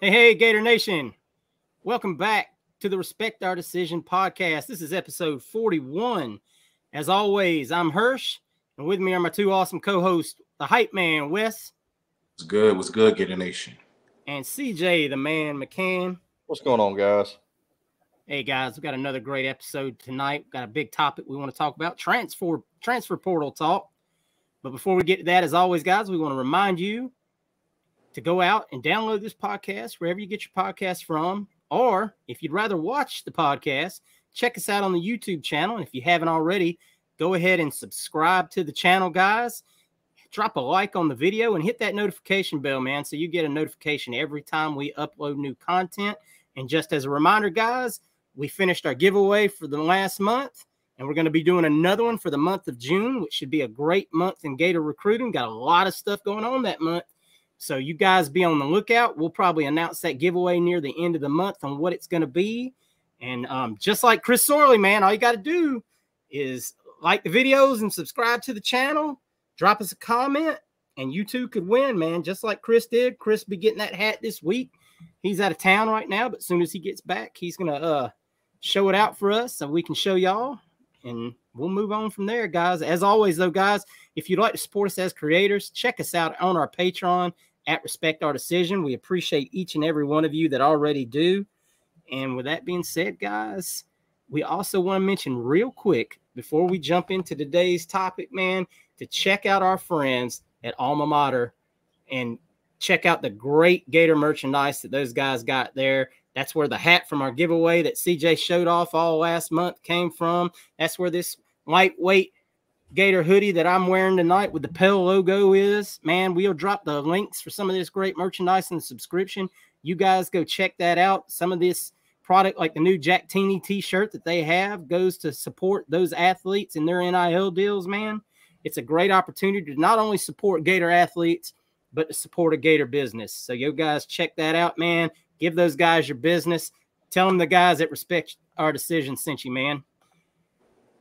Hey, Gator Nation. Welcome back to the Respect Our Decision podcast. This is episode 41. As always, I'm Hirsch, and with me are my two awesome co-hosts, the hype man, Wes. What's good, Gator Nation? And CJ, the man, McCann. What's going on, guys? Hey, guys, we've got another great episode tonight. We've got a big topic we want to talk about, transfer portal talk. But before we get to that, as always, guys, we want to remind you to go out and download this podcast wherever you get your podcast from. Or if you'd rather watch the podcast, check us out on the YouTube channel. And if you haven't already, go ahead and subscribe to the channel, guys. Drop a like on the video and hit that notification bell, man, so you get a notification every time we upload new content. And just as a reminder, guys, we finished our giveaway for the last month, and we're going to be doing another one for the month of June, which should be a great month in Gator recruiting. Got a lot of stuff going on that month. So you guys be on the lookout. We'll probably announce that giveaway near the end of the month on what it's going to be. And just like Chris Sorley, man, all you got to do is like the videos and subscribe to the channel. Drop us a comment, and you too could win, man, just like Chris did. Chris be getting that hat this week. He's out of town right now, but as soon as he gets back, he's going to show it out for us so we can show y'all. And we'll move on from there, guys. As always, though, guys, if you'd like to support us as creators, check us out on our Patreon at Respect Our Decision. We appreciate each and every one of you that already do. And with that being said, guys, we also want to mention real quick before we jump into today's topic, man, to check out our friends at Alma Mater and check out the great Gator merchandise that those guys got there. That's where the hat from our giveaway that CJ showed off all last month came from. That's where this lightweight Gator hoodie that I'm wearing tonight with the Pell logo is. Man, we'll drop the links for some of this great merchandise in the subscription. You guys go check that out. Some of this product, like the new Jack Teeny t-shirt that they have, goes to support those athletes and their NIL deals, man. It's a great opportunity to not only support Gator athletes, but to support a Gator business. So you guys check that out, man. Give those guys your business. Tell them the guys that Respect Our Decision sent you, man.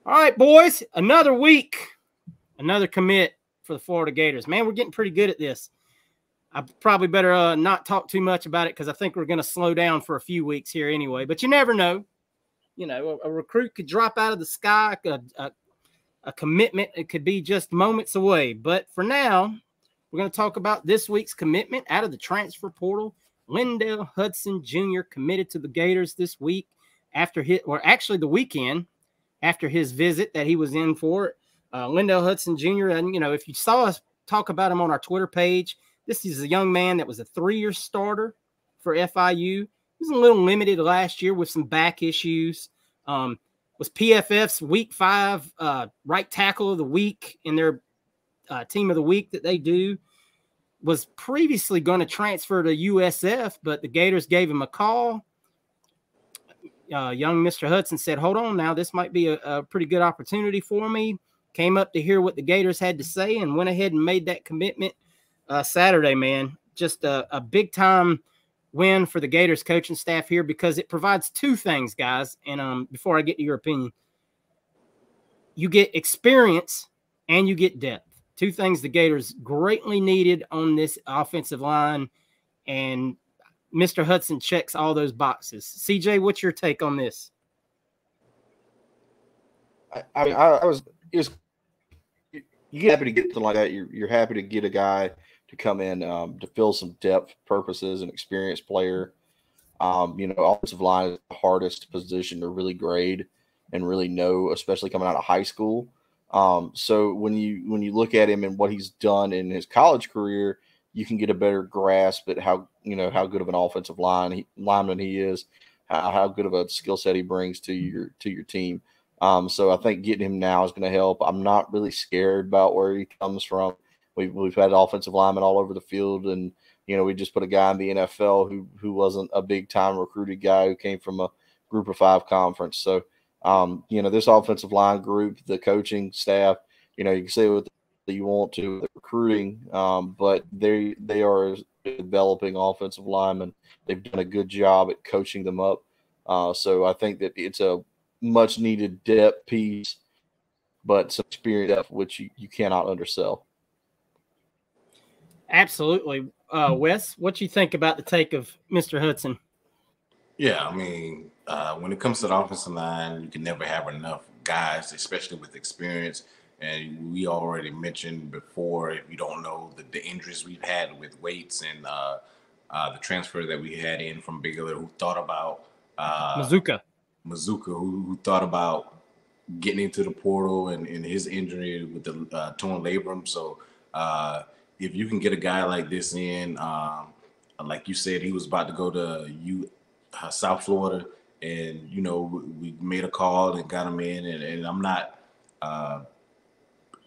All right, boys, another week, another commit for the Florida Gators. Man, we're getting pretty good at this. I probably better not talk too much about it because I think we're going to slow down for a few weeks here anyway. But you never know. You know, a recruit could drop out of the sky, a commitment. It could be just moments away. But for now, we're going to talk about this week's commitment out of the transfer portal. Lyndell Hudson Jr. committed to the Gators this week after the weekend after his visit that he was in for. Lyndell Hudson Jr., and, you know, if you saw us talk about him on our Twitter page, this is a young man that was a 3-year starter for FIU. He was a little limited last year with some back issues. Was PFF's Week 5 right tackle of the week in their team of the week that they do. Was previously going to transfer to USF, but the Gators gave him a call. Young Mr. Hudson said, hold on now, this might be a pretty good opportunity for me. Came up to hear what the Gators had to say and went ahead and made that commitment Saturday, man. Just a big-time win for the Gators coaching staff here because it provides two things, guys. And before I get to your opinion, you get experience and you get depth. Two things the Gators greatly needed on this offensive line, and Mr. Hudson checks all those boxes. CJ, what's your take on this? You're happy to get something like that. You're happy to get a guy to come in to fill some depth purposes, an experienced player. Offensive line is the hardest position to really grade and really know, especially coming out of high school. So when you look at him and what he's done in his college career, you can get a better grasp at how good of an offensive lineman he is, how good of a skill set he brings to your team. So I think getting him now is going to help. I'm not really scared about where he comes from. We've had offensive linemen all over the field, and we just put a guy in the NFL who wasn't a big time recruited guy who came from a Group of 5 conference. So this offensive line group, the coaching staff, you can say what you want to the recruiting, but they are developing offensive linemen. They've done a good job at coaching them up. So I think that it's a much needed depth piece, but some experience depth, which you cannot undersell. Absolutely. Wes, what you think about the take of Mr. Hudson? Yeah, I mean, when it comes to the offensive line, you can never have enough guys, especially with experience. And we already mentioned before, if you don't know, the injuries we've had with Waits and the transfer that we had in from Bigler, who thought about Mazuka, who thought about getting into the portal and his injury with the torn labrum. So if you can get a guy like this in, like you said, he was about to go to South Florida, and we made a call and got him in, and I'm not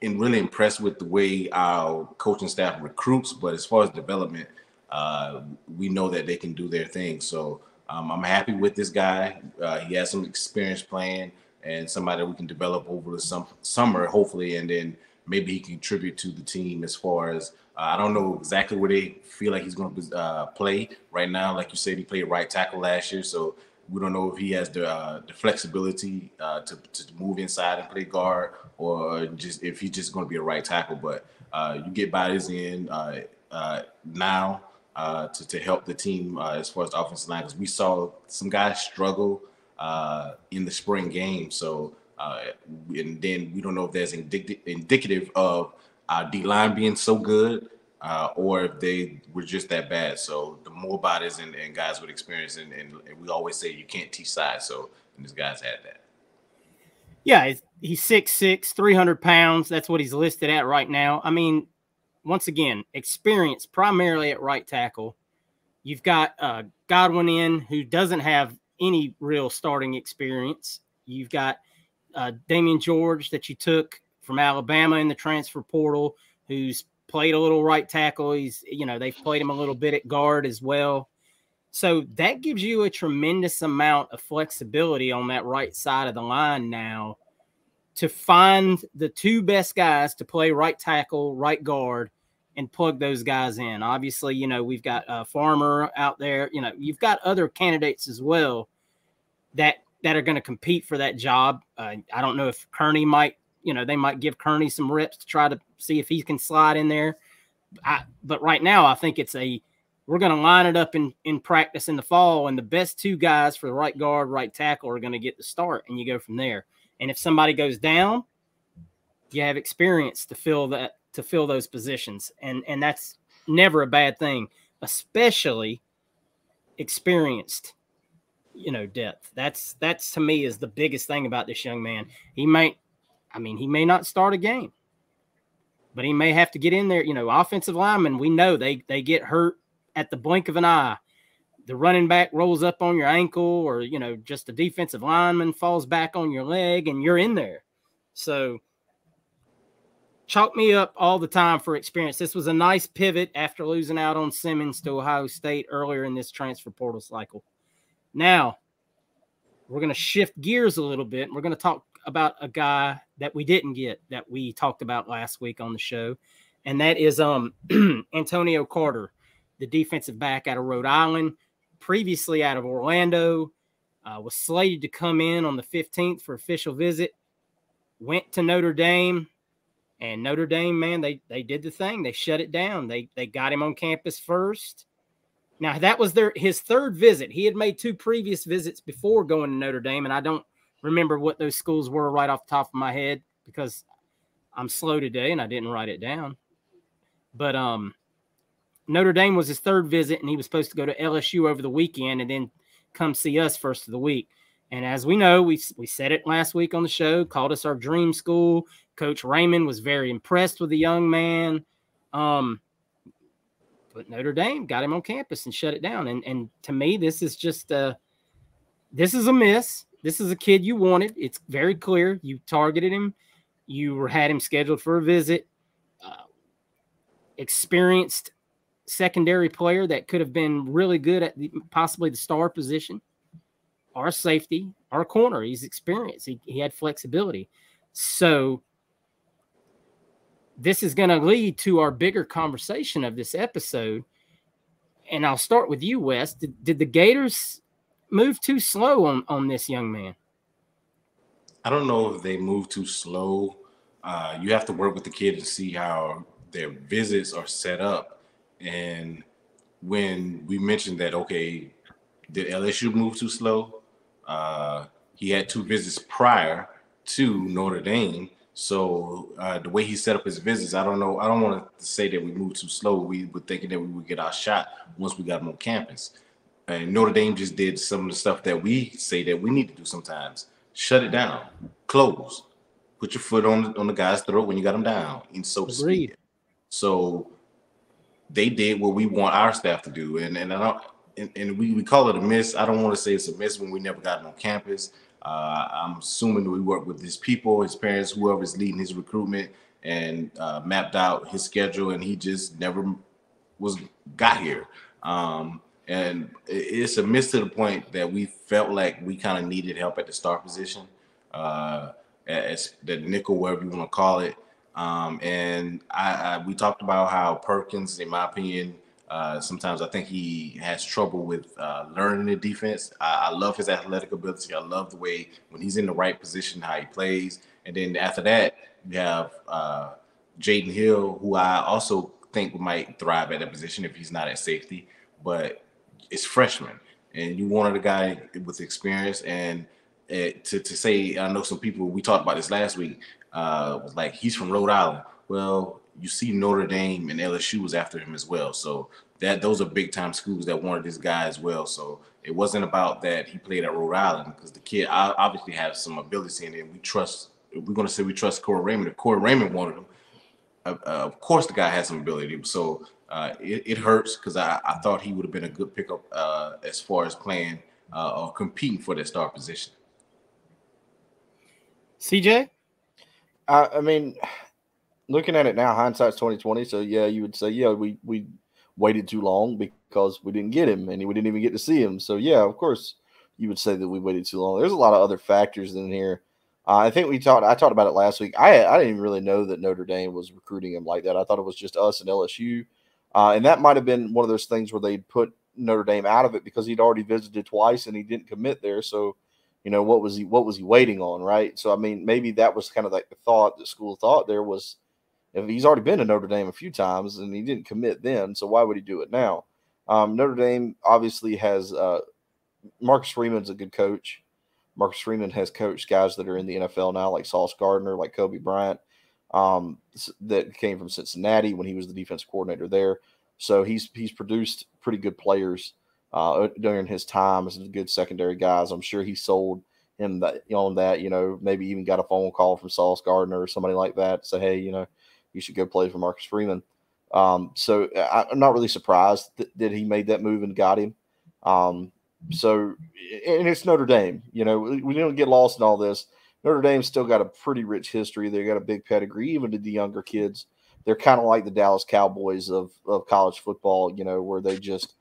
really impressed with the way our coaching staff recruits, but as far as development, we know that they can do their thing. So I'm happy with this guy. He has some experience playing, and somebody we can develop over the summer, hopefully, and then maybe he can contribute to the team as far as I don't know exactly where they feel like he's going to play right now. Like you said, he played right tackle last year, so we don't know if he has the flexibility to move inside and play guard, or just if he's just going to be a right tackle. But you get bodies in now to help the team as far as the offensive line, because we saw some guys struggle in the spring game. So and then we don't know if that's indicative of our D-line being so good or if they were just that bad. So the more bodies and guys with experience, and we always say you can't teach size. So and this guy's had that. Yeah, he's 6'6", 300 pounds. That's what he's listed at right now. I mean, once again, experience primarily at right tackle. You've got Godwin in, who doesn't have any real starting experience. You've got Damian George that you took from Alabama in the transfer portal, who's played a little right tackle. They've played him a little bit at guard as well. So that gives you a tremendous amount of flexibility on that right side of the line now to find the two best guys to play right tackle, right guard, and plug those guys in. Obviously, we've got Farmer out there. You've got other candidates as well that are going to compete for that job. I don't know if Kearney might, they might give Kearney some reps to try to see if he can slide in there. But right now, I think we're going to line it up in practice in the fall, and the best two guys for the right guard, right tackle are going to get the start, and you go from there. And if somebody goes down, you have experience to fill those positions, and that's never a bad thing, especially experienced, depth. That's to me is the biggest thing about this young man. He may not start a game, but he may have to get in there. Offensive linemen, we know they get hurt at the blink of an eye. The running back rolls up on your ankle, or, just a defensive lineman falls back on your leg, and you're in there. So chalk me up all the time for experience. This was a nice pivot after losing out on Simmons to Ohio State earlier in this transfer portal cycle. Now, we're going to shift gears a little bit. We're going to talk about a guy that we didn't get that we talked about last week on the show, and that is Antonio Carter, the defensive back out of Rhode Island, previously out of Orlando, was slated to come in on the 15th for official visit, went to Notre Dame, and Notre Dame, man, they did the thing. They shut it down. They got him on campus first. Now, that was his third visit. He had made two previous visits before going to Notre Dame, and I don't remember what those schools were right off the top of my head because I'm slow today and I didn't write it down. But Notre Dame was his third visit, and he was supposed to go to LSU over the weekend and then come see us first of the week. And as we know, we said it last week on the show, called us our dream school. Coach Raymond was very impressed with the young man. But Notre Dame got him on campus and shut it down. And to me, this is just this is a miss. This is a kid you wanted. It's very clear. You targeted him. You had him scheduled for a visit. Experienced secondary player that could have been really good at possibly the star position, our safety, our corner. He's experienced. He had flexibility. So this is going to lead to our bigger conversation of this episode. And I'll start with you, Wes. Did the Gators move too slow on this young man? I don't know if they move too slow. You have to work with the kid and see how their visits are set up. And when we mentioned that, okay, did LSU move too slow? He had 2 visits prior to Notre Dame. So the way he set up his visits, I don't know. I don't want to say that we moved too slow. We were thinking that we would get our shot once we got him on campus. And Notre Dame just did some of the stuff that we say that we need to do sometimes. Shut it down. Close. Put your foot on the guy's throat when you got him down, and so to speak. So they did what we want our staff to do, and we call it a miss. I don't want to say it's a miss when we never got him on campus. I'm assuming that we work with his people, his parents, whoever's leading his recruitment, and mapped out his schedule, and he just never got here. And it's a miss to the point that we felt like we kind of needed help at the star position, as the nickel, whatever you want to call it. And we talked about how Perkins, in my opinion, sometimes I think he has trouble with learning the defense. I love his athletic ability. I love the way when he's in the right position, how he plays. And then after that, you have Jaden Hill, who I also think might thrive at that position if he's not at safety. But it's freshman, and you wanted a guy with experience. And to say, I know some people, we talked about this last week, was like, he's from Rhode Island. Well, you see Notre Dame and LSU was after him as well. So those are big time schools that wanted this guy as well. So it wasn't about that he played at Rhode Island, because the kid obviously has some ability in it. We're going to say we trust Corey Raymond. If Corey Raymond wanted him, of course the guy has some ability. So it hurts, because I thought he would have been a good pickup as far as playing or competing for that star position. CJ? I mean, looking at it now, hindsight's 2020. So yeah, you would say, yeah, we waited too long because we didn't get him, and we didn't even get to see him. So yeah, of course, you would say that we waited too long. There's a lot of other factors in here. I think I talked about it last week. I didn't even really know that Notre Dame was recruiting him like that. I thought it was just us and LSU, and that might have been one of those things where they put Notre Dame out of it because he'd already visited twice and he didn't commit there. So, what was he waiting on, right? So I mean, maybe that was kind of like the thought the school thought there was, if he's already been to Notre Dame a few times and he didn't commit then, so why would he do it now? Notre Dame obviously has Marcus Freeman's a good coach. Marcus Freeman has coached guys that are in the NFL now, like Sauce Gardner, like Kobe Bryant, that came from Cincinnati when he was the defensive coordinator there. So he's produced pretty good players during his time as good secondary guys. I'm sure he sold him that on that. Maybe even got a phone call from Sauce Gardner or somebody like that to say, hey, you should go play for Marcus Freeman. So I'm not really surprised that he made that move and got him. So, and it's Notre Dame. We don't get lost in all this. Notre Dame's still got a pretty rich history. They got a big pedigree, even to the younger kids. They're kind of like the Dallas Cowboys of college football, where they just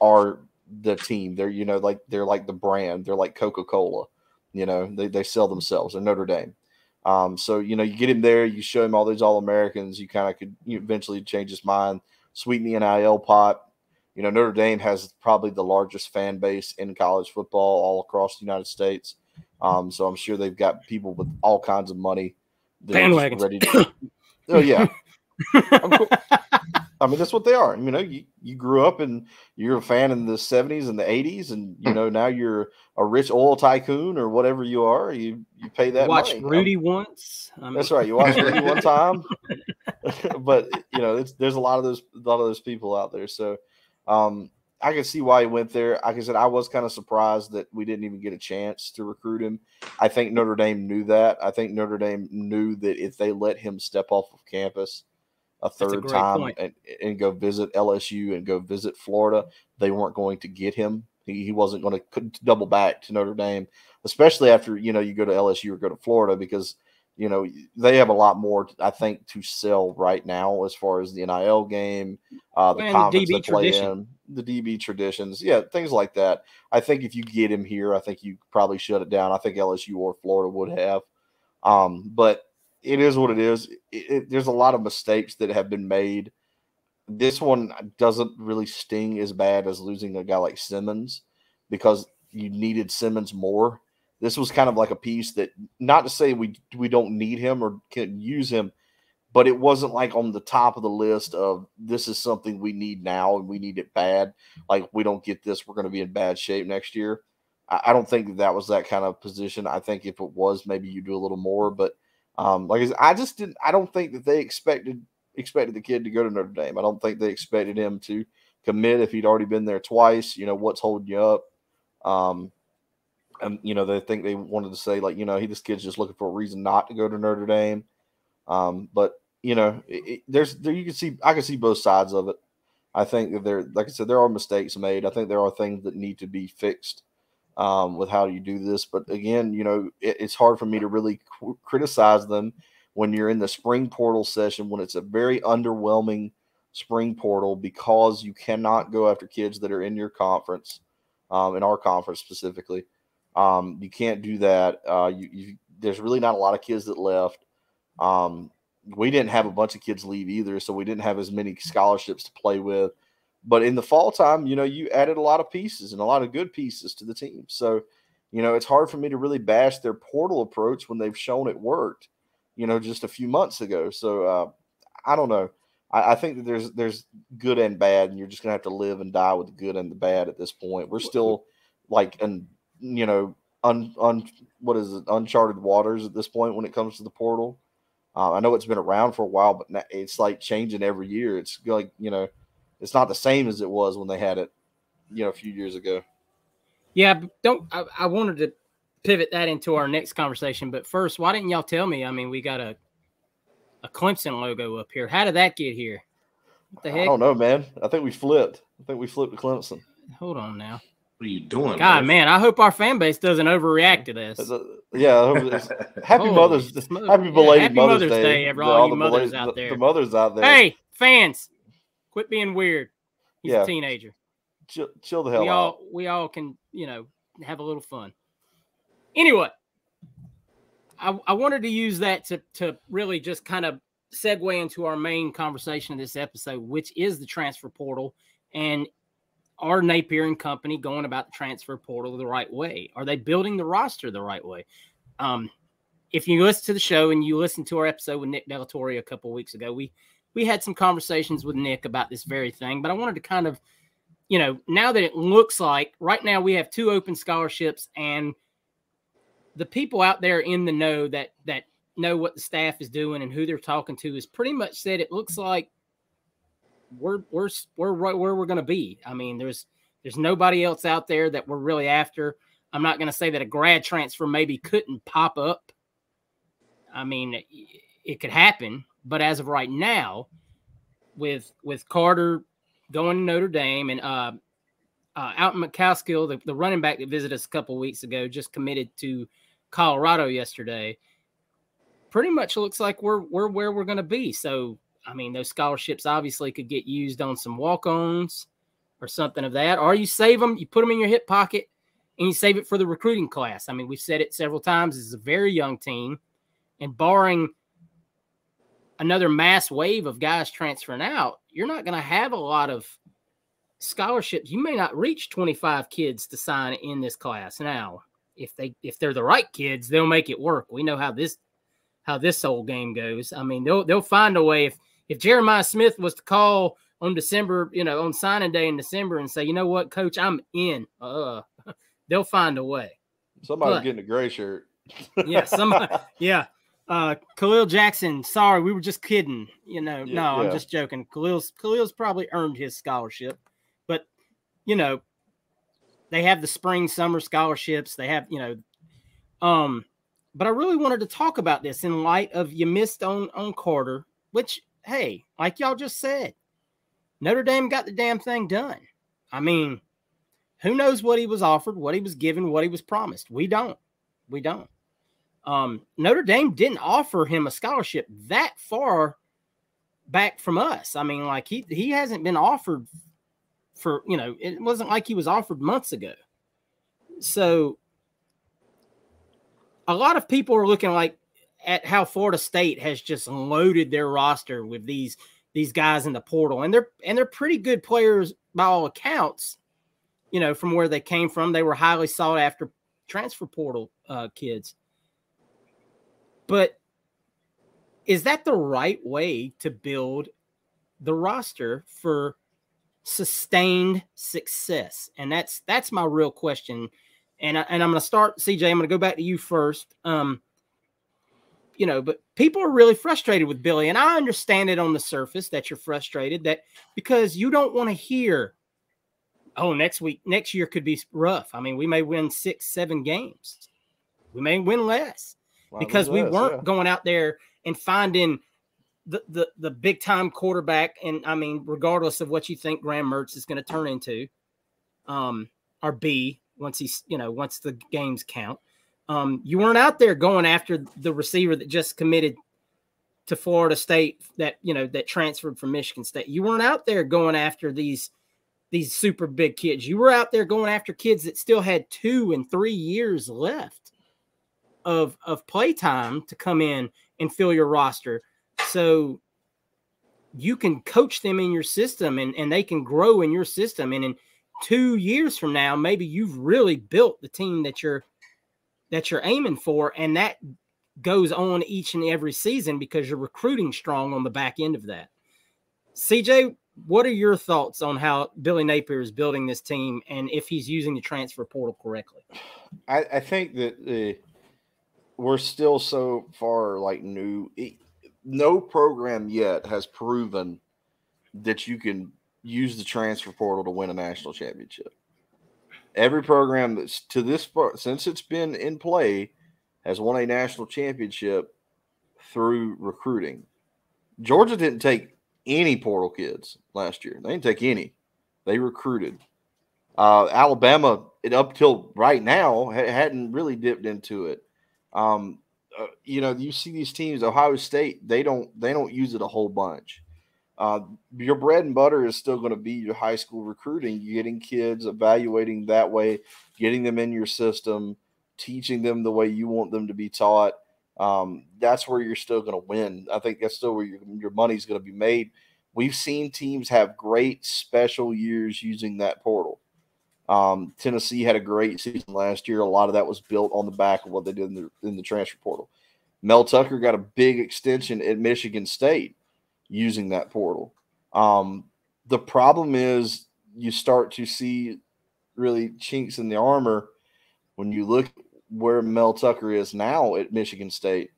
are the team. They're, they're like the brand. They're like Coca-Cola. They sell themselves. They're Notre Dame. So, you get him there, you show him all these All-Americans, you kind of could eventually change his mind, sweeten the NIL pot. Notre Dame has probably the largest fan base in college football all across the United States. So I'm sure they've got people with all kinds of money. Bandwagons. Ready to, oh, yeah. I mean, that's what they are. You grew up and you're a fan in the 70s and the 80s, and now you're a rich oil tycoon or whatever you are. You pay that watched money. Rudy once. That's right. You watched Rudy one time, but there's a lot of those people out there. So I can see why he went there. Like I said, I was kind of surprised that we didn't even get a chance to recruit him. I think Notre Dame knew that. I think Notre Dame knew that if they let him step off of campus a third time and go visit LSU and go visit Florida, they weren't going to get him. He wasn't going to double back to Notre Dame, especially after, you go to LSU or go to Florida, because, they have a lot more, I think, to sell right now as far as the NIL game, the conference they play in, the DB traditions. Yeah, things like that. I think if you get him here, I think you probably shut it down. I think LSU or Florida would have. But it is what it is. There's a lot of mistakes that have been made. This one doesn't really sting as bad as losing a guy like Simmons, because you needed Simmons more. This was kind of like a piece that, not to say we don't need him or can use him, but it wasn't like on the top of the list of this is something we need now and we need it bad. Like, we don't get this, we're going to be in bad shape next year. I don't think that was that kind of position. I think if it was, maybe you do a little more. But like I said, I just didn't. I don't think that they expected the kid to go to Notre Dame. I don't think they expected him to commit if he'd already been there twice. You know, what's holding you up? And you know, they think they wanted to say, like, you know, this kid's just looking for a reason not to go to Notre Dame. But you know, you can see, I can see both sides of it. I think that like I said, there are mistakes made. I think there are things that need to be fixed with how you do this. But again, you know, it's hard for me to really criticize them when you're in the spring portal session, when it's a very underwhelming spring portal, because you cannot go after kids that are in your conference, in our conference specifically. You can't do that. There's really not a lot of kids that left. We didn't have a bunch of kids leave either, so we didn't have as many scholarships to play with. But in the fall time, you know, you added a lot of pieces and a lot of good pieces to the team. So, you know, it's hard for me to really bash their portal approach when they've shown it worked, you know, just a few months ago. So I don't know. I think that there's good and bad, and you're just gonna have to live and die with the good and the bad at this point. We're still like, you know, uncharted waters at this point when it comes to the portal. I know it's been around for a while, but it's like changing every year. It's like, you know, it's not the same as it was when they had it, you know, a few years ago. Yeah, I wanted to pivot that into our next conversation, but first, why didn't y'all tell me? I mean, we got a Clemson logo up here. How did that get here? What the heck? I don't know, man. I think we flipped to Clemson. Hold on now. What are you doing? God, man, I hope our fan base doesn't overreact to this. Happy belated Mother's Day for all you mothers out there. The mothers out there. Hey, fans, quit being weird. He's a teenager. Chill the hell out. We all can, you know, have a little fun. Anyway, I wanted to use that to really just kind of segue into our main conversation of this episode, which is the transfer portal and are Napier and company going about the transfer portal the right way? Are they building the roster the right way? If you listen to the show and you listen to our episode with Nick Delatorre a couple of weeks ago, we had some conversations with Nick about this very thing, but I wanted to kind of, you know, now that it looks like right now we have 2 open scholarships, and the people out there in the know that know what the staff is doing and who they're talking to is pretty much said it looks like we're right where we're going to be. I mean, there's nobody else out there that we're really after. I'm not going to say that a grad transfer maybe couldn't pop up. I mean, it could happen, but as of right now, with Carter going to Notre Dame and Alton McCaskill, the running back that visited us a couple of weeks ago, just committed to Colorado yesterday. Pretty much looks like we're where we're going to be. So, I mean, those scholarships obviously could get used on some walk-ons or something of that. Or you save them, you put them in your hip pocket, and you save it for the recruiting class. I mean, we've said it several times. This is a very young team. And barring another mass wave of guys transferring out, you're not going to have a lot of scholarships. You may not reach 25 kids to sign in this class. Now, if they're the right kids, they'll make it work. We know how this whole game goes. I mean, they'll find a way. If Jeremiah Smith was to call on December, you know, on signing day in December and say, you know what, coach, I'm in, they'll find a way. Somebody's getting a gray shirt. Yeah, somebody. Yeah. Khalil Jackson, sorry, we were just kidding. You know, I'm just joking. Khalil's probably earned his scholarship, but you know, they have the spring, summer scholarships. They have, you know, but I really wanted to talk about this in light of you missed on Carter, which, hey, like y'all just said, Notre Dame got the damn thing done. I mean, who knows what he was offered, what he was given, what he was promised? We don't. Notre Dame didn't offer him a scholarship that far back from us. I mean, like he hasn't been offered for, you know, it wasn't like he was offered months ago. So a lot of people are looking like at how Florida State has just loaded their roster with these guys in the portal, and they're pretty good players by all accounts. You know, from where they came from, they were highly sought after transfer portal kids. But is that the right way to build the roster for sustained success? And that's my real question. And I'm going to start, CJ, I'm going to go back to you first. But people are really frustrated with Billy, and I understand it on the surface that you're frustrated, that because you don't want to hear, oh, next year could be rough. I mean, we may win 6-7 games. We may win less because we weren't going out there and finding the big time quarterback. And I mean, regardless of what you think Graham Mertz is going to turn into, or be once once the games count. You weren't out there going after the receiver that just committed to Florida State that transferred from Michigan State. You weren't out there going after these super big kids. You were out there going after kids that still had 2 and 3 years left of play time to come in and fill your roster. So you can coach them in your system and they can grow in your system. And in 2 years from now, maybe you've really built the team that you're aiming for, and that goes on each and every season because you're recruiting strong on the back end of that. CJ, what are your thoughts on how Billy Napier is building this team and if he's using the transfer portal correctly? I think that we're still so far new. No program yet has proven that you can use the transfer portal to win a national championship. Every program that's to this part, since it's been in play, has won a national championship through recruiting. Georgia didn't take any portal kids last year. They didn't take any. They recruited. Alabama, up till right now, hadn't really dipped into it. You see these teams. Ohio State, they don't use it a whole bunch. Your bread and butter is still going to be your high school recruiting, getting kids, evaluating that way, getting them in your system, teaching them the way you want them to be taught. That's where you're still going to win. I think that's still where your money's going to be made. We've seen teams have great special years using that portal. Tennessee had a great season last year. A lot of that was built on the back of what they did in the transfer portal. Mel Tucker got a big extension at Michigan State using that portal. The problem is you start to see really chinks in the armor when you look where Mel Tucker is now at Michigan State.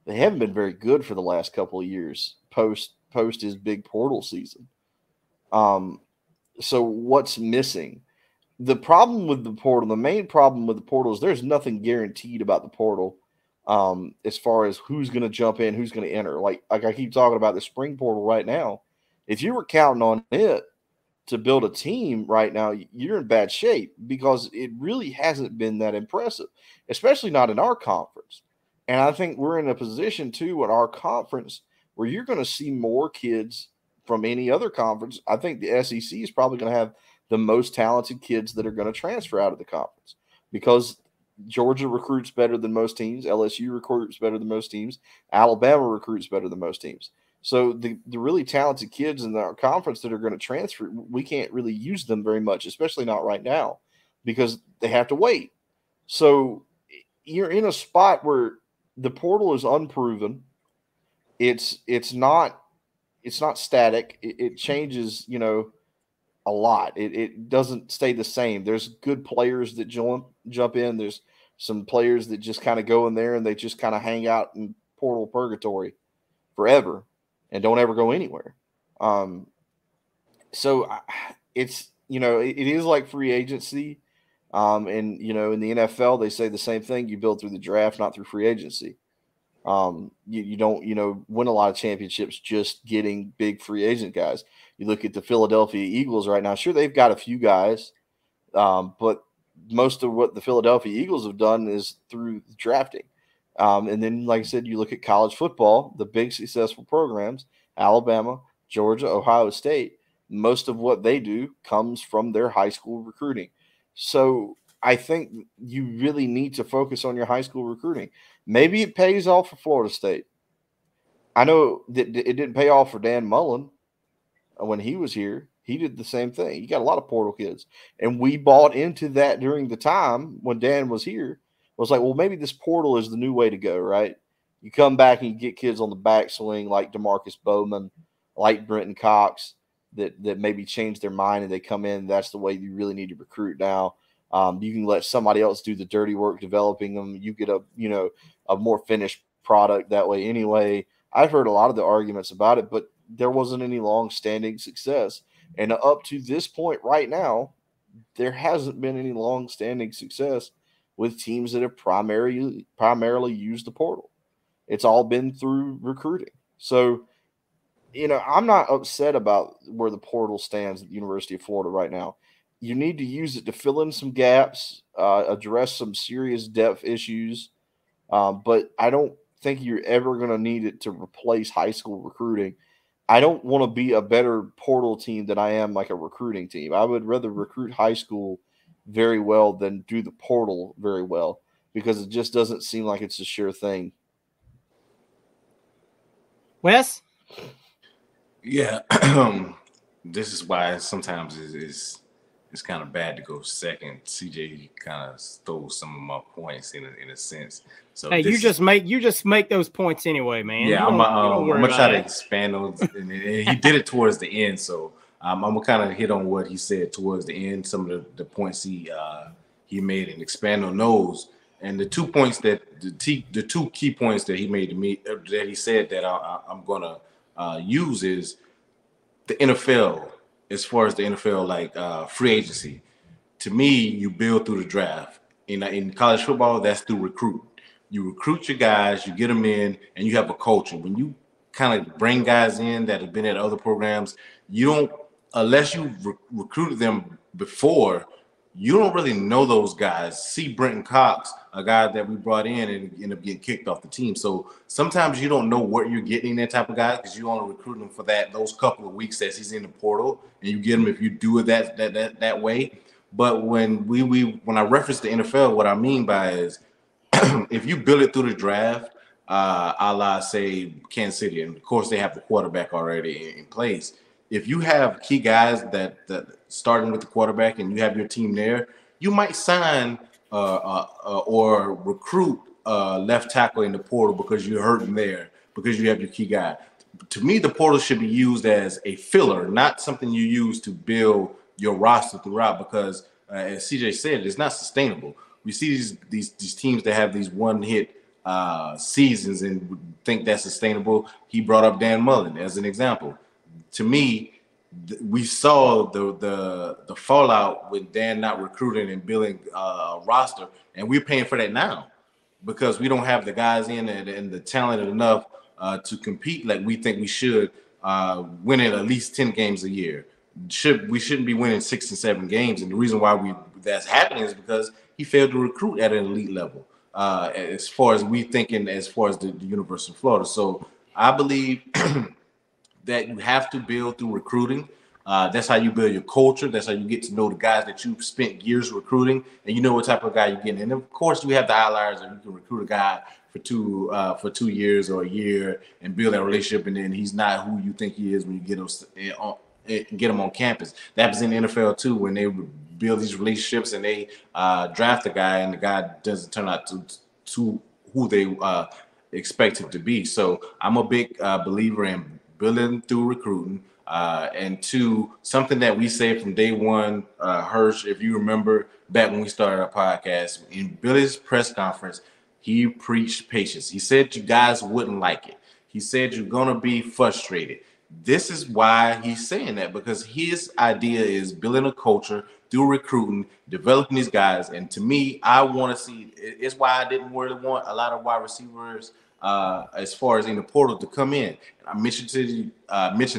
They haven't been very good for the last couple of years post his big portal season. So what's missing? The problem with the portal, the main problem with the portal is there's nothing guaranteed about the portal. As far as who's going to jump in, who's going to enter. Like I keep talking about the spring portal right now. If you were counting on it to build a team right now, you're in bad shape because it really hasn't been that impressive, especially not in our conference. And I think we're in a position too in our conference where you're going to see more kids from any other conference. I think the SEC is probably going to have the most talented kids that are going to transfer out of the conference because Georgia recruits better than most teams. LSU recruits better than most teams. Alabama recruits better than most teams. So the really talented kids in our conference that are going to transfer, we can't really use them very much, especially not right now, because they have to wait. So you're in a spot where the portal is unproven. It's not static. It changes, a lot. It doesn't stay the same. There's good players that jump in. There's some players that just kind of go in there and they just kind of hang out in portal purgatory forever and don't ever go anywhere. So it's, it is like free agency. And, in the NFL, they say the same thing. You build through the draft, not through free agency. You don't, win a lot of championships just getting big free agent guys. You look at the Philadelphia Eagles right now. Sure, they've got a few guys, but most of what the Philadelphia Eagles have done is through drafting. And then, like I said, you look at college football, the big successful programs, Alabama, Georgia, Ohio State, most of what they do comes from their high school recruiting. So I think you really need to focus on your high school recruiting. Maybe it pays off for Florida State. I know that it didn't pay off for Dan Mullen when he was here. He did the same thing. He got a lot of portal kids. And we bought into that during the time when Dan was here. It was like, well, maybe this portal is the new way to go, right? You come back and you get kids on the backswing like DeMarcus Bowman, like Brenton Cox, that maybe change their mind and they come in. That's the way you really need to recruit now. You can let somebody else do the dirty work developing them. You get a more finished product that way anyway. I've heard a lot of the arguments about it, but there wasn't any long-standing success. And up to this point right now, there hasn't been any long-standing success with teams that have primarily used the portal. It's all been through recruiting. So, I'm not upset about where the portal stands at the University of Florida right now. You need to use it to fill in some gaps, address some serious depth issues, but I don't think you're ever going to need it to replace high school recruiting. I don't want to be a better portal team than I am like a recruiting team. I would rather recruit high school very well than do the portal very well because it just doesn't seem like it's a sure thing. Wes? Yeah. This is why sometimes it's kind of bad to go second. CJ kind of stole some of my points in a sense. So hey, you just make those points anyway, man. Yeah, I'm gonna try to it. expand on, and he did it towards the end. So I'm gonna kind of hit on what he said towards the end, some of the points he made, and expand on those. And the 2 points the two key points that he made to me that he said that I'm gonna use is the NFL. As far as the NFL, like free agency, to me, you build through the draft. In college football, that's through recruit. You recruit your guys, you get them in, and you have a culture. When you kind of bring guys in that have been at other programs, you don't, unless you recruited them before, you don't really know those guys. See Brenton Cox, a guy that we brought in and ended up getting kicked off the team. So sometimes you don't know what you're getting in that type of guy because you only recruit him for those couple of weeks that he's in the portal, and you get him if you do it that way. But when when I reference the NFL, what I mean by is if you build it through the draft, a la say Kansas City, and of course they have the quarterback already in place. If you have key guys that starting with the quarterback and you have your team there, you might sign or recruit left tackle in the portal because you're hurting there because you have your key guy. To me, the portal should be used as a filler, not something you use to build your roster throughout because, as CJ said, it's not sustainable. We see these teams that have these one-hit seasons and think that's sustainable. He brought up Dan Mullen as an example. To me, we saw the fallout with Dan not recruiting and building a roster, and we're paying for that now because we don't have the guys in and the talent enough to compete like we think we should, winning at least 10 games a year. We shouldn't be winning 6 and 7 games, and the reason why that's happening is because he failed to recruit at an elite level. As far as we thinking, as far as the University of Florida, so I believe that you have to build through recruiting. That's how you build your culture. That's how you get to know the guys that you've spent years recruiting, and you know what type of guy you're getting. And of course, you have the outliers, and you can recruit a guy for 2 years or a year and build that relationship, and then he's not who you think he is when you get him on campus. That happens in the NFL too, when they build these relationships and they draft a guy, and the guy doesn't turn out to who they expect him to be. So I'm a big believer in building through recruiting. And two, something that we say from day one, Hirsch, if you remember back when we started our podcast, in Billy's press conference, he preached patience. He said you guys wouldn't like it. He said you're going to be frustrated. This is why he's saying that, because his idea is building a culture through recruiting, developing these guys. And to me, I want to see, it's why I didn't really want a lot of wide receivers as far as in the portal to come in. I mentioned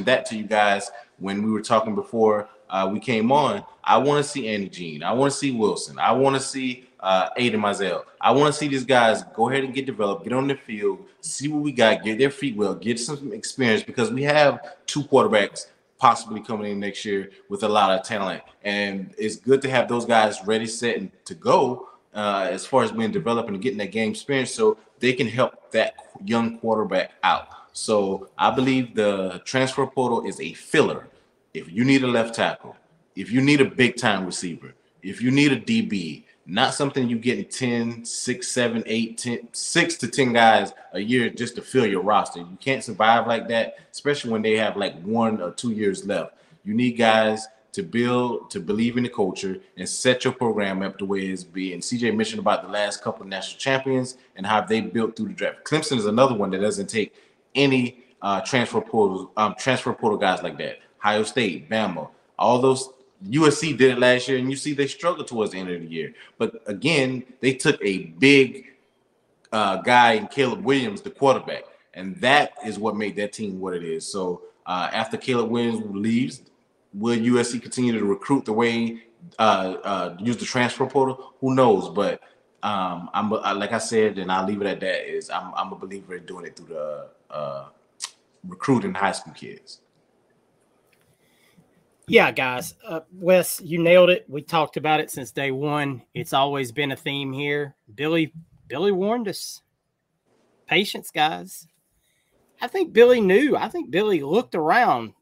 that to you guys when we were talking before we came on. I want to see Andy Jean. I want to see Wilson. I want to see Aiden Mizell. I want to see these guys go ahead and get developed, get on the field, see what we got, get their feet well, get some experience, because we have 2 quarterbacks possibly coming in next year with a lot of talent. And it's good to have those guys ready, set, and to go as far as being developed and getting that game experience so they can help that young quarterback out. So I believe the transfer portal is a filler. If you need a left tackle, if you need a big-time receiver, if you need a DB, not something you get in 10, 6, 7, 8, 10, 6 to 10 guys a year just to fill your roster. You can't survive like that, especially when they have like 1 or 2 years left. You need guys to build, to believe in the culture and set your program up the way it's being. CJ mentioned about the last couple of national champions and how they built through the draft. Clemson is another one that doesn't take any transfer portal guys like that. Ohio State, Bama, all those. USC did it last year, and you see they struggled towards the end of the year. But again, they took a big guy in Caleb Williams, the quarterback, and that is what made that team what it is. So after Caleb Williams leaves, will USC continue to recruit the way use the transfer portal? Who knows? But like I said, and I'll leave it at that. Is I'm a believer in doing it through the recruiting high school kids. Yeah, guys. Wes, you nailed it. We talked about it since day one. It's always been a theme here. Billy warned us. Patience, guys. I think Billy knew. I think Billy looked around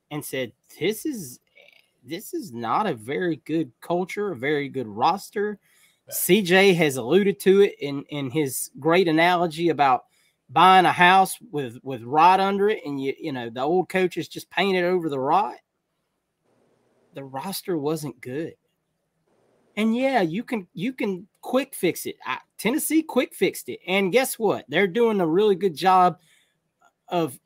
and said, this is not a very good culture, a very good roster. CJ has alluded to it in his great analogy about buying a house with rot under it, and you know the old coaches just painted over the rot. The roster wasn't good. And yeah, you can quick fix it. Tennessee quick fixed it. And guess what? They're doing a really good job of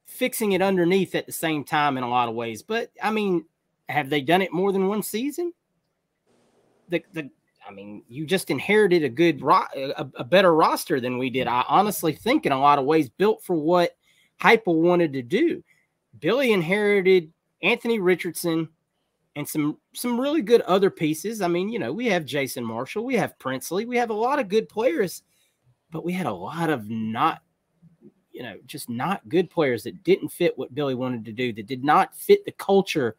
fixing it underneath at the same time in a lot of ways. But I mean, have they done it more than one season? I mean, you just inherited a better roster than we did. I honestly think in a lot of ways built for what Heupel wanted to do. Billy inherited Anthony Richardson and some really good other pieces. I mean, you know, we have Jason Marshall, we have Princely, we have a lot of good players, but we had a lot of just not good players that didn't fit what Billy wanted to do, that did not fit the culture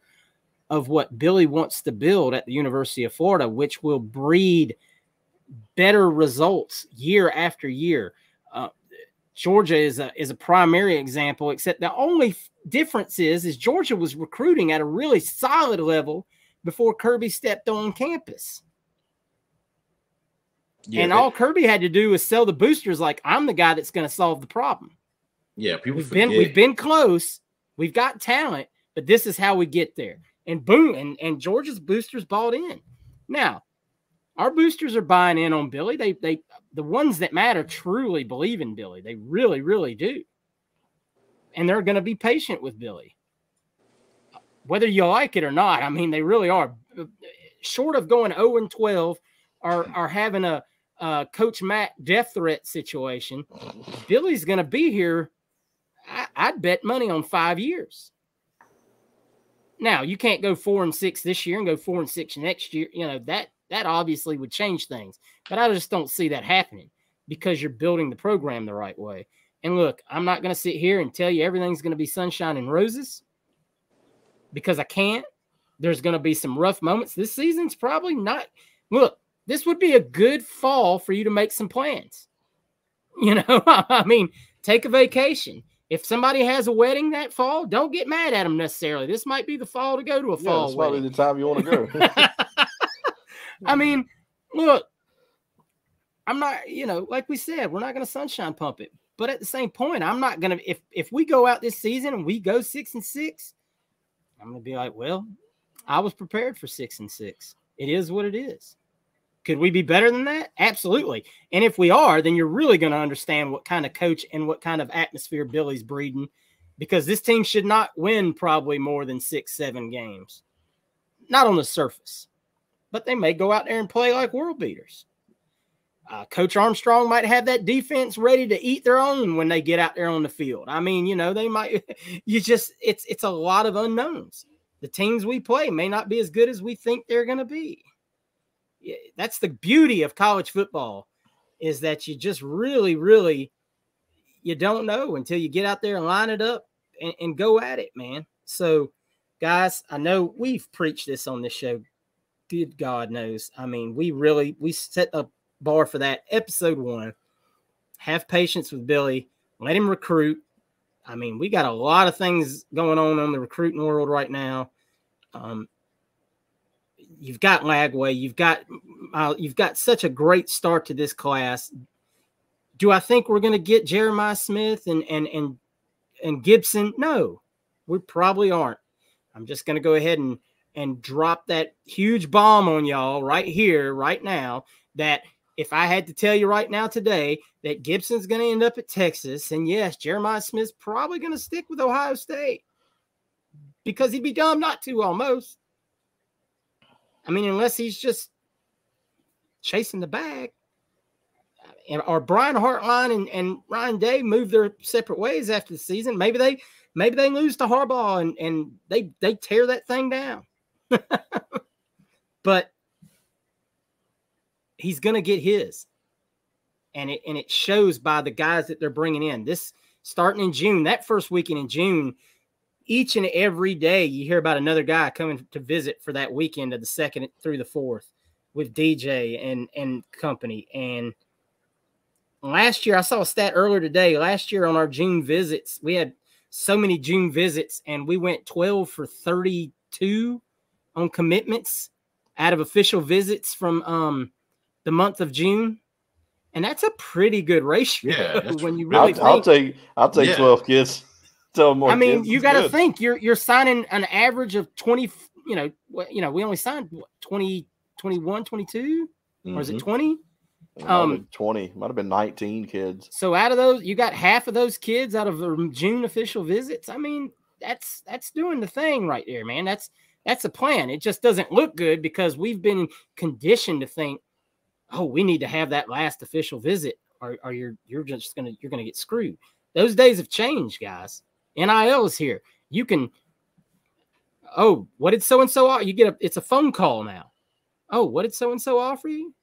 of what Billy wants to build at the University of Florida, which will breed better results year after year. Georgia is a primary example, except the only difference is Georgia was recruiting at a really solid level before Kirby stepped on campus. Yeah, and all Kirby had to do was sell the boosters like, I'm the guy that's going to solve the problem. Yeah, we've been close. We've got talent, but this is how we get there. And boom, and Georgia's boosters bought in. Now, our boosters are buying in on Billy. The ones that matter truly believe in Billy. They really, really do. And they're going to be patient with Billy. Whether you like it or not, I mean, they really are. Short of going 0-12 or having a Coach Matt death threat situation, Billy's going to be here, I'd bet money on 5 years. Now, you can't go 4-6 this year and go 4-6 next year. You know, that obviously would change things. But I just don't see that happening because you're building the program the right way. And look, I'm not going to sit here and tell you everything's going to be sunshine and roses because I can't. There's going to be some rough moments. This season's probably not. Look, this would be a good fall for you to make some plans. You know, I mean, take a vacation. If somebody has a wedding that fall, don't get mad at them necessarily. This might be the fall to go to a fall this wedding. Might be the time you want to go. I mean, look, I'm not, like we said, we're not going to sunshine pump it. But at the same point, I'm not going to, if we go out this season and we go 6-6, I'm going to be like, well, I was prepared for 6-6. It is what it is. Could we be better than that? Absolutely. And if we are, then you're really going to understand what kind of coach and what kind of atmosphere Billy's breeding, because this team should not win probably more than 6-7 games. Not on the surface, but they may go out there and play like world beaters. Coach Armstrong might have that defense ready to eat their own when they get out there on the field. I mean, they might, it's a lot of unknowns. The teams we play may not be as good as we think they're going to be. That's the beauty of college football, is that you just really, really, you don't know until you get out there and line it up and go at it, man. So, guys, I know we've preached this on this show. Good God knows. I mean, we set a bar for that. Episode 1. Have patience with Billy. Let him recruit. I mean, we got a lot of things going on the recruiting world right now. You've got Lagway. You've got you've got such a great start to this class. Do I think we're going to get Jeremiah Smith and Gibson? No, we probably aren't. I'm just going to go ahead and drop that huge bomb on y'all right here, right now, that if I had to tell you right now today that Gibson's going to end up at Texas, and yes, Jeremiah Smith's probably going to stick with Ohio State because he'd be dumb not to almost. I mean, unless he's just chasing the bag. Or Brian Hartline and Ryan Day move their separate ways after the season. Maybe they lose to Harbaugh and they tear that thing down. But he's going to get his. And it shows by the guys that they're bringing in. This starting in June, that first weekend in June, each and every day you hear about another guy coming to visit for that weekend of the 2nd through the 4th with DJ and company. And last year, I saw a stat earlier today. Last year on our June visits, we had so many June visits, and we went 12 for 32 on commitments out of official visits from the month of June. And that's a pretty good ratio. Yeah, when you really I'll take 12 kids. Tell more. I mean, kids. you got to think you're signing an average of 20. We only signed 20, 21, 22, or is it 20? 20 might have been 19 kids. So out of those, you got half of those kids out of the June official visits. I mean, that's doing the thing right there, man. That's a plan. It just doesn't look good because we've been conditioned to think, oh, we need to have that last official visit, or you're gonna get screwed. Those days have changed, guys. NIL is here. You can, oh, what did so and so offer? It's a phone call now. Oh, what did so and so offer you?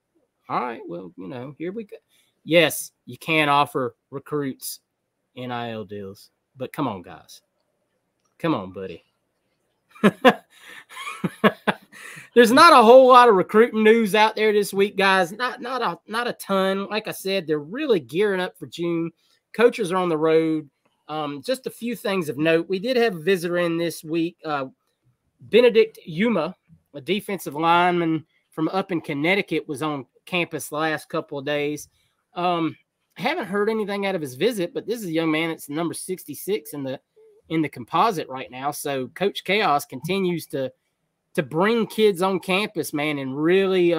All right, well, here we go. Yes, you can offer recruits NIL deals, but come on, guys. Come on, buddy. There's not a whole lot of recruiting news out there this week, guys. Not a ton. Like I said, they're really gearing up for June. Coaches are on the road. Just a few things of note. We did have a visitor in this week. Benedict Yuma, a defensive lineman from up in Connecticut, was on campus the last couple of days. Haven't heard anything out of his visit, but this is a young man that's number 66 in the composite right now. So Coach Chaos continues to bring kids on campus, man, and really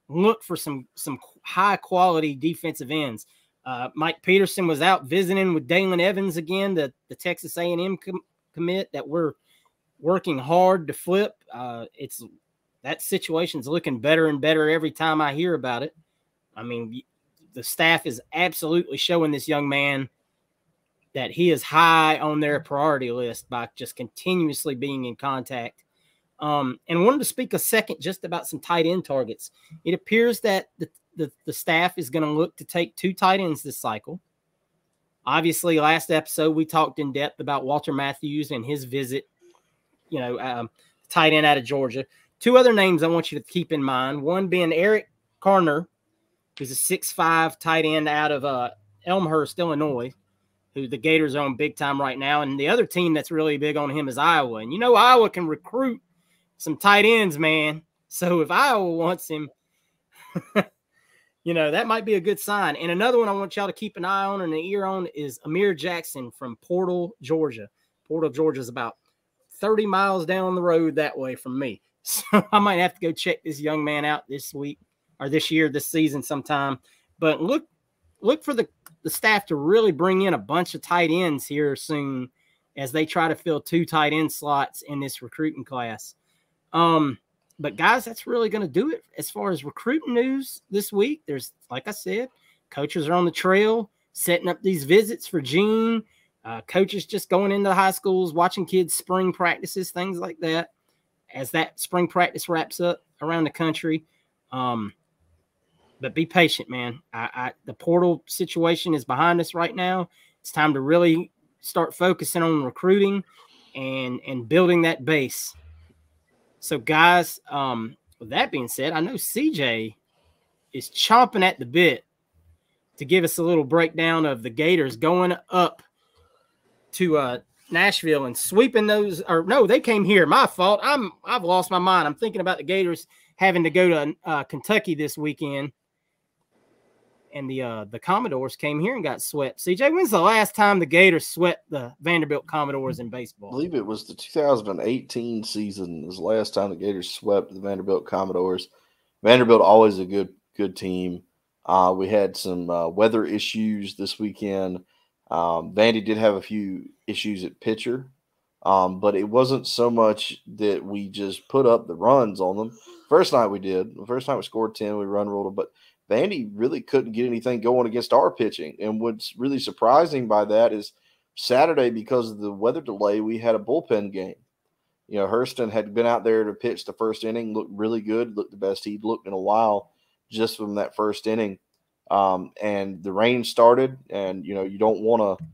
look for some high quality defensive ends. Mike Peterson was out visiting with Dalen Evans again, the Texas A&M commit that we're working hard to flip. That situation's looking better and better every time I hear about it. I mean, the staff is absolutely showing this young man that he is high on their priority list by just continuously being in contact. And wanted to speak a second just about some tight end targets. It appears that the staff is going to look to take 2 tight ends this cycle. Obviously, last episode, we talked in depth about Walter Matthews and his visit, tight end out of Georgia. 2 other names I want you to keep in mind. One being Eric Carner, who's a 6'5" tight end out of Elmhurst, Illinois, who the Gators are on big time right now. And the other team that's really big on him is Iowa. And Iowa can recruit some tight ends, man. So if Iowa wants him, that might be a good sign. And another one I want y'all to keep an eye on and an ear on is Amir Jackson from Portal, Georgia. Portal, Georgia is about 30 miles down the road that way from me. So I might have to go check this young man out this week or this season sometime. But look for the staff to really bring in a bunch of tight ends here soon as they try to fill 2 tight end slots in this recruiting class. But guys, that's really going to do it as far as recruiting news this week. There's, like I said, coaches are on the trail, setting up these visits for June. Coaches just going into high schools, watching kids' spring practices, things like that. As that spring practice wraps up around the country. But be patient, man. The portal situation is behind us right now. It's time to really start focusing on recruiting and building that base. So, guys, with that being said, I know CJ is chomping at the bit to give us a little breakdown of the Gators going up to Nashville and sweeping those, or no, they came here. My fault. I've lost my mind. I'm thinking about the Gators having to go to Kentucky this weekend, and the Commodores came here and got swept. CJ, when's the last time the Gators swept the Vanderbilt Commodores in baseball? I believe it was the 2018 season was the last time the Gators swept the Vanderbilt Commodores. Vanderbilt always a good team. We had some weather issues this weekend. Vandy did have a few issues at pitcher, but it wasn't so much that we just put up the runs on them. First night we did. The first night we scored 10, we run ruled them, but Vandy really couldn't get anything going against our pitching. And what's really surprising by that is Saturday, because of the weather delay, we had a bullpen game. You know, Hurston had been out there to pitch the first inning, looked really good, looked the best he'd looked in a while just from that first inning. And the rain started, and, you know, you don't want to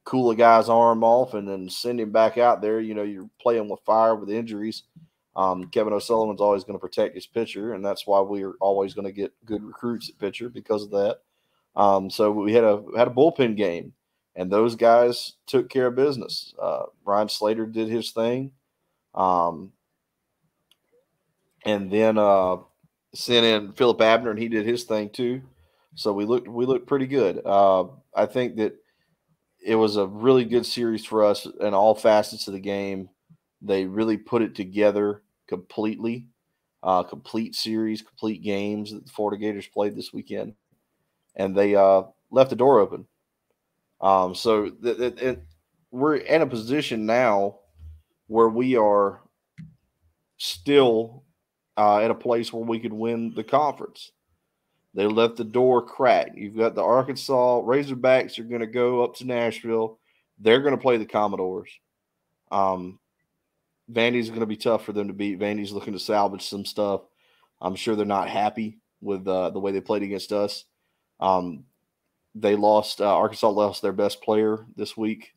cool a guy's arm off and then send him back out there. You know, you're playing with fire with injuries. Kevin O'Sullivan's always going to protect his pitcher, and that's why we're always going to get good recruits at pitcher because of that. So we had a bullpen game, and those guys took care of business. Ryan Slater did his thing. And then sent in Philip Abner, and he did his thing too. So we looked pretty good. I think that it was a really good series for us in all facets of the game. They really put it together completely. Complete series, complete games that the Florida Gators played this weekend, and they left the door open. So we're in a position now where we are still at a place where we could win the conference. They left the door cracked. You've got the Arkansas Razorbacks are going to go up to Nashville. They're going to play the Commodores. Vandy's going to be tough for them to beat. Vandy's looking to salvage some stuff. I'm sure they're not happy with the way they played against us. They lost. Arkansas lost their best player this week.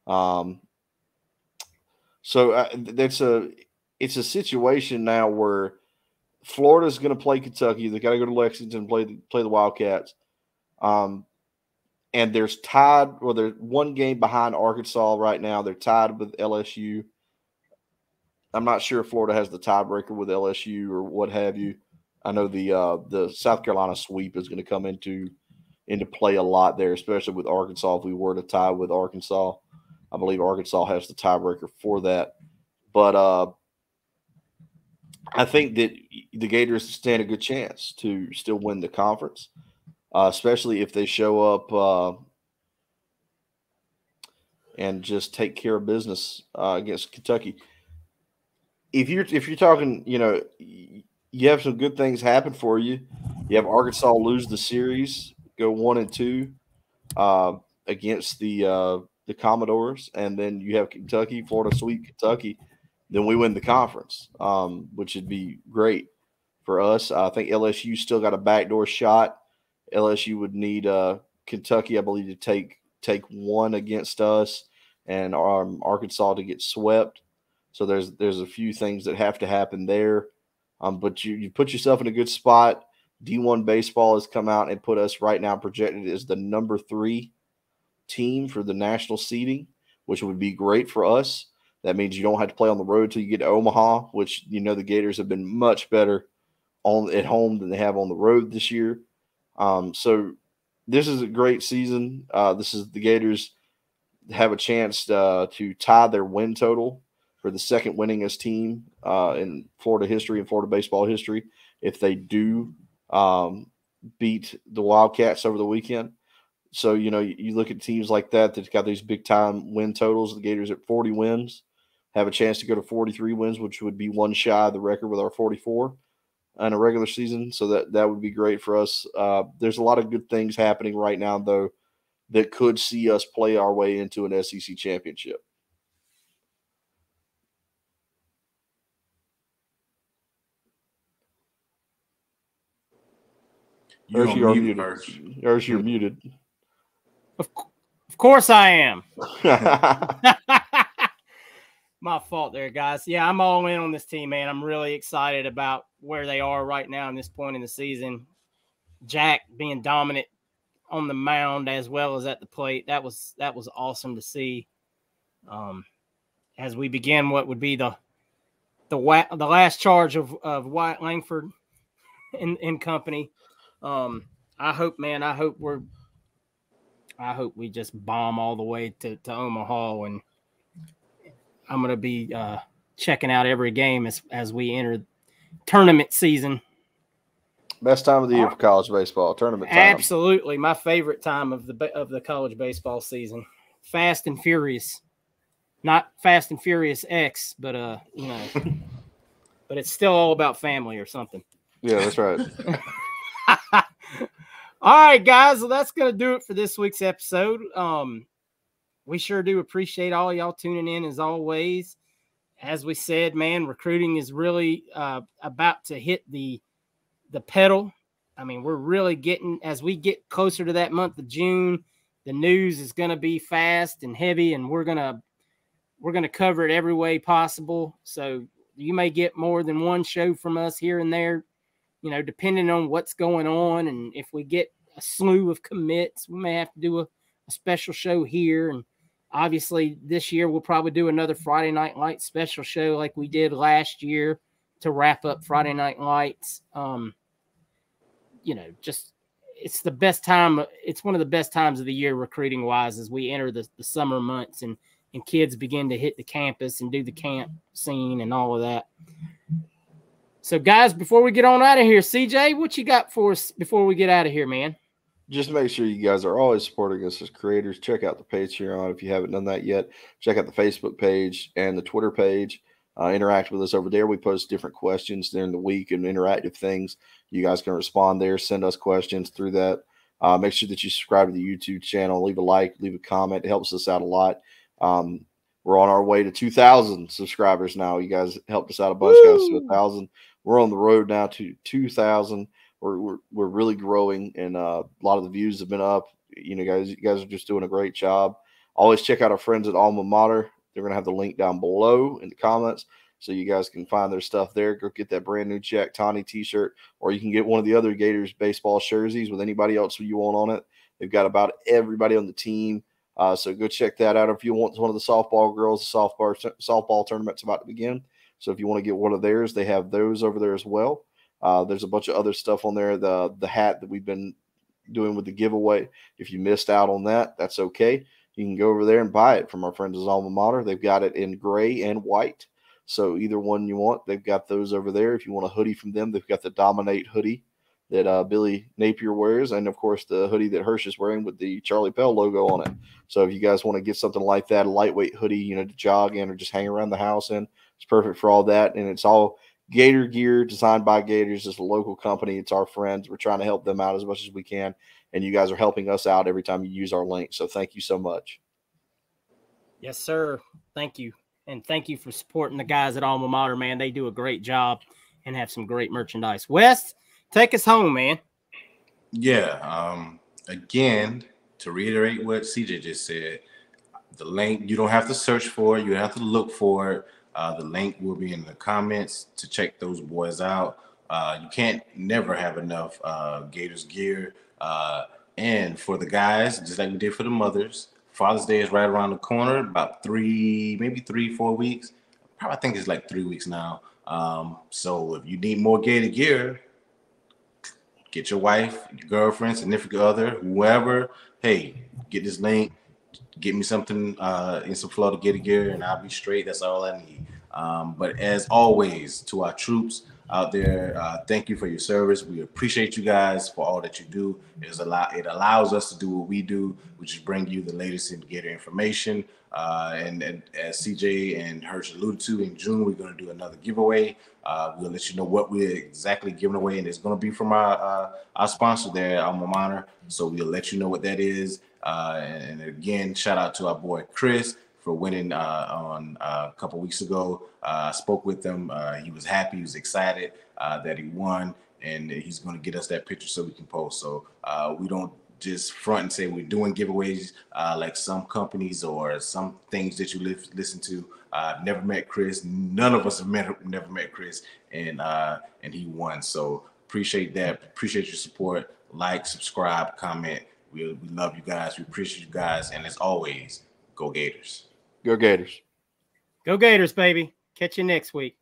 So it's a situation now where Florida's going to play Kentucky. They got to go to Lexington and play the Wildcats. And they're tied, or they're one game behind Arkansas right now. They're tied with LSU. I'm not sure if Florida has the tiebreaker with LSU or what have you. I know the South Carolina sweep is going to come into play a lot there, especially with Arkansas. If we were to tie with Arkansas, I believe Arkansas has the tiebreaker for that. But I think that the Gators stand a good chance to still win the conference, especially if they show up and just take care of business against Kentucky. If you're talking, you know, you have some good things happen for you. You have Arkansas lose the series, go 1-2 against the Commodores, and then you have Florida sweep Kentucky. Then we win the conference, which would be great for us. I think LSU still got a backdoor shot. LSU would need Kentucky, I believe, to take one against us, and Arkansas to get swept. So there's a few things that have to happen there. But you put yourself in a good spot. D1 baseball has come out and put us right now projected as the number 3 team for the national seeding, which would be great for us. That means you don't have to play on the road till you get to Omaha, which, you know, the Gators have been much better at home than they have on the road this year. So this is a great season. This is the Gators have a chance to tie their win total for the second winningest team in Florida history and Florida baseball history if they do beat the Wildcats over the weekend. So, you know, you look at teams like that's got these big-time win totals. The Gators at 40 wins have a chance to go to 43 wins, which would be one shy of the record with our 44 in a regular season. So that would be great for us. There's a lot of good things happening right now, though, that could see us play our way into an SEC championship. You're muted. Of course I am. My fault there, guys. Yeah, I'm all in on this team, man. I'm really excited about where they are right now in this point in the season. Jack being dominant on the mound as well as at the plate. That was awesome to see. as we begin what would be the last charge of Wyatt Langford and company. I hope we just bomb all the way to Omaha, and I'm going to be checking out every game as we enter tournament season. Best time of the year for college baseball, tournament time. Absolutely, my favorite time of the college baseball season. Fast and Furious, not Fast and Furious X, but but it's still all about family or something. Yeah, that's right. All right, guys. Well, that's going to do it for this week's episode. We sure do appreciate all y'all tuning in as always. As we said, man, recruiting is really about to hit the pedal. I mean, we're really getting, as we get closer to that month of June, the news is going to be fast and heavy, and we're going to cover it every way possible. So you may get more than one show from us here and there, depending on what's going on. And if we get a slew of commits, we may have to do a special show here. And obviously this year we'll probably do another Friday Night Lights special show like we did last year to wrap up Friday Night Lights. Just it's the best time. It's one of the best times of the year recruiting wise as we enter the summer months and kids begin to hit the campus and do the camp scene and all of that. So, guys, before we get on out of here, CJ, what you got for us before we get out of here, man? Just make sure you guys are always supporting us as creators. Check out the Patreon if you haven't done that yet. Check out the Facebook page and the Twitter page. Interact with us over there. We post different questions during the week and interactive things. You guys can respond there. Send us questions through that. Make sure that you subscribe to the YouTube channel. Leave a like, leave a comment. It helps us out a lot. We're on our way to 2,000 subscribers now. You guys helped us out a bunch, guys. To 1,000. We're on the road now to 2,000. We're really growing, and a lot of the views have been up. You guys are just doing a great job. Always check out our friends at Alma Mater. They're going to have the link down below in the comments, so you guys can find their stuff there. Go get that brand new Jack Tawny t-shirt, or you can get one of the other Gators baseball jerseys with anybody else you want on it. They've got about everybody on the team. So go check that out. If you want one of the softball girls, the softball tournament's about to begin. So if you want to get one of theirs, they have those over there as well. There's a bunch of other stuff on there. The hat that we've been doing with the giveaway. If you missed out on that, that's okay. You can go over there and buy it from our friends at Alma Mater. They've got it in gray and white. So either one you want, they've got those over there. If you want a hoodie from them, they've got the Dominate hoodie that Billy Napier wears, and of course the hoodie that Hirsch is wearing with the Charlie Pell logo on it. So if you guys want to get something like that, a lightweight hoodie, to jog in or just hang around the house in, it's perfect for all that. And it's all Gator gear, designed by Gators. It's a local company. It's our friends. We're trying to help them out as much as we can, and you guys are helping us out every time you use our link. So thank you so much. Yes, sir. Thank you. And thank you for supporting the guys at Alma Mater, man. They do a great job and have some great merchandise. Wes, take us home, man. Yeah. Again, to reiterate what CJ just said, the link, you don't have to search for it. You have to look for it. The link will be in the comments to check those boys out. You can't never have enough Gators gear. And for the guys, just like we did for the mothers, Father's Day is right around the corner, about 3-4 weeks. I think it's like 3 weeks now. So if you need more Gator gear, get your wife, your girlfriend, significant other, whoever. Hey, get this link. Get me something in some Florida Gator gear, and I'll be straight. That's all I need. But as always, to our troops out there, thank you for your service. We appreciate you guys for all that you do. It allows us to do what we do, which is bring you the latest in Gator information. And as CJ and Hirsch alluded to, in June, we're going to do another giveaway. We'll let you know what we're exactly giving away, and it's going to be from our sponsor there, Alma Mater. So we'll let you know what that is. And again, shout out to our boy Chris for winning on a couple weeks ago. I spoke with him. He was happy. He was excited that he won, and he's going to get us that picture so we can post. So we don't just front and say we're doing giveaways like some companies or some things that you listen to. Never met Chris. None of us have never met Chris, and he won. So appreciate that. Appreciate your support. Like, subscribe, comment. We love you guys. We appreciate you guys. And as always, go Gators. Go Gators. Go Gators, baby. Catch you next week.